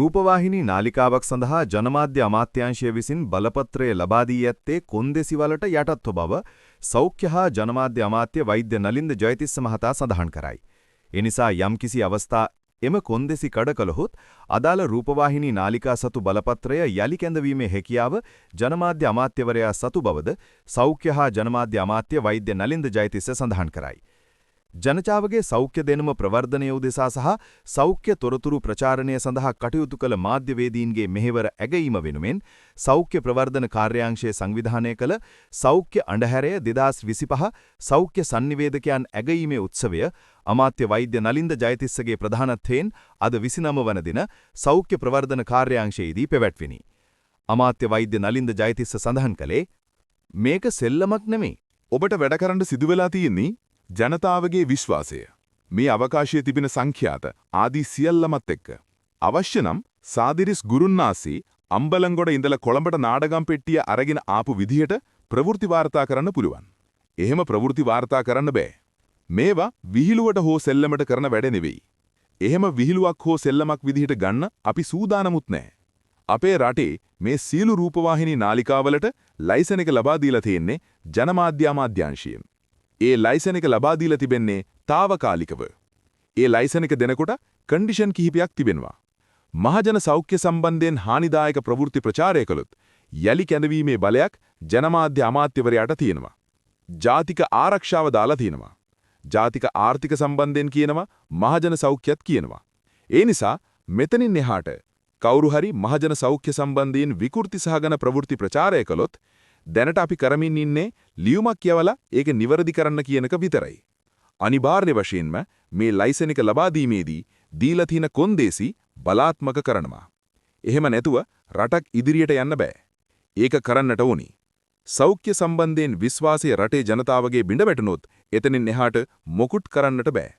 රූපවාහිනී නාලිකාවක් සඳහා ජනමාධ්‍ය අමාත්‍යාංශය විසින් බලපත්‍රය ලබා දී ඇත්තේ කොන්දේසි වලට යටත්ව බව සෞඛ්‍ය හා ජනමාධ්‍ය අමාත්‍ය වෛද්‍ය නලින්ද ජයතිස්ස මහතා සඳහන් කරයි. ඒ නිසා යම්කිසි අවස්ථා එම කොන්දේසි කඩ කළහොත් අදාළ රූපවාහිනී නාලිකා සතු බලපත්‍රය යලි කැඳවීමේ හැකියාව ජනමාධ්‍ය අමාත්‍යවරයා සතු බවද සෞඛ්‍ය හා ජනමාධ්‍ය අමාත්‍ය වෛද්‍ය නලින්ද ජයතිස්ස සඳහන් කරයි. ජනතාවගේ සෞඛ්‍ය දෙනුම ප්‍රවර්ධනය උදෙසා සහ සෞඛ්‍ය තොරතුරු ප්‍රචාරණය සඳහා කටයුතු කළ මාධ්‍යවේදීන්ගේ මෙහෙවර ඇගීම වෙනුවෙන් සෞඛ්‍ය ප්‍රවර්ධන කාර්යාංශය සංවිධානය කළ සෞඛ්‍ය අඬහැරය 2025 සෞඛ්‍ය සංනිවේදකයන් ඇගීමේ උත්සවය අමාත්‍ය වෛද්‍ය නලින්ද ජයතිස්සගේ ප්‍රධානත්වයෙන් අද 29 වන දින සෞඛ්‍ය ප්‍රවර්ධන කාර්යාංශයේදී පැවැත්විනි. අමාත්‍ය වෛද්‍ය නලින්ද ජයතිස්ස සඳහන් කළේ මේක සෙල්ලමක් නෙමෙයි. ඔබට වැඩ කරන්න සිදු වෙලා තියෙන්නේ ජනතාවගේ විශ්වාසය. මේ අවකාශයේ තිබෙන සංඛ්‍යාත ආදී සියල්ලමත් එක්ක අවශ්‍ය නම් සාදිරිස් ගුරුන්නාසී අම්බලන්ගොඩ ඉඳලා කොළඹට නාඩගම් පෙට්ටිය අරගෙන ආපු විදිහට ප්‍රවෘත්ති වාර්තා කරන්න පුළුවන්. එහෙම ප්‍රවෘත්ති වාර්තා කරන්න බෑ. මේවා විහිළුවට හෝ සෙල්ලමට කරන වැඩ නෙවෙයි. එහෙම විහිළුවක් හෝ සෙල්ලමක් විදිහට ගන්න අපි සූදානමුත් නැහැ. අපේ රටේ මේ සියලු රූපවාහිනී නාලිකාවලට ලයිසන් එක ලබා දීලා තියෙන්නේ ජනමාධ්‍ය අමාත්‍යාංශයෙන්. ඒ ලයිසන් එක ලබා දීලා තිබෙන්නේ తాවකාලිකව. ඒ ලයිසන් එක දෙනකොට කන්ඩිෂන් කිහිපයක් තිබෙනවා. මහජන සෞඛ්‍ය සම්බන්ධයෙන් හානිදායක ප්‍රවෘත්ති ප්‍රචාරය කළොත් යලි කැඳවීමේ බලයක් ජනමාධ්‍ය අමාත්‍යවරයාට තියෙනවා. ජාතික ආරක්ෂාව දාලා තියෙනවා. ජාතික ආර්ථික සම්බන්ධයෙන් කියනවා මහජන සෞඛ්‍යත් කියනවා. ඒ නිසා මෙතනින් එහාට කවුරු හරි මහජන සෞඛ්‍ය සම්බන්ධයෙන් විකෘති සහගත ප්‍රවෘත්ති ප්‍රචාරය කළොත් දැනට අපි කරමින් ඉන්නේ ලියුමක් කියවලා ඒක නිවැරදි කරන්න කියන එක විතරයි. අනිවාර්ය වශයෙන්ම මේ ලයිසන් එක ලබා දීමේදී දීලා තියෙන කොන්දේසි බලාත්මක කරනවා. එහෙම නැතුව රටක් ඉදිරියට යන්න බෑ. ඒක කරන්නට ඕනි. සෞඛ්‍ය සම්බන්ධයෙන් විශ්වාසය රටේ ජනතාවගේ බිඳ වැටුනොත් එතනින් එහාට මොකුත් කරන්නට බෑ.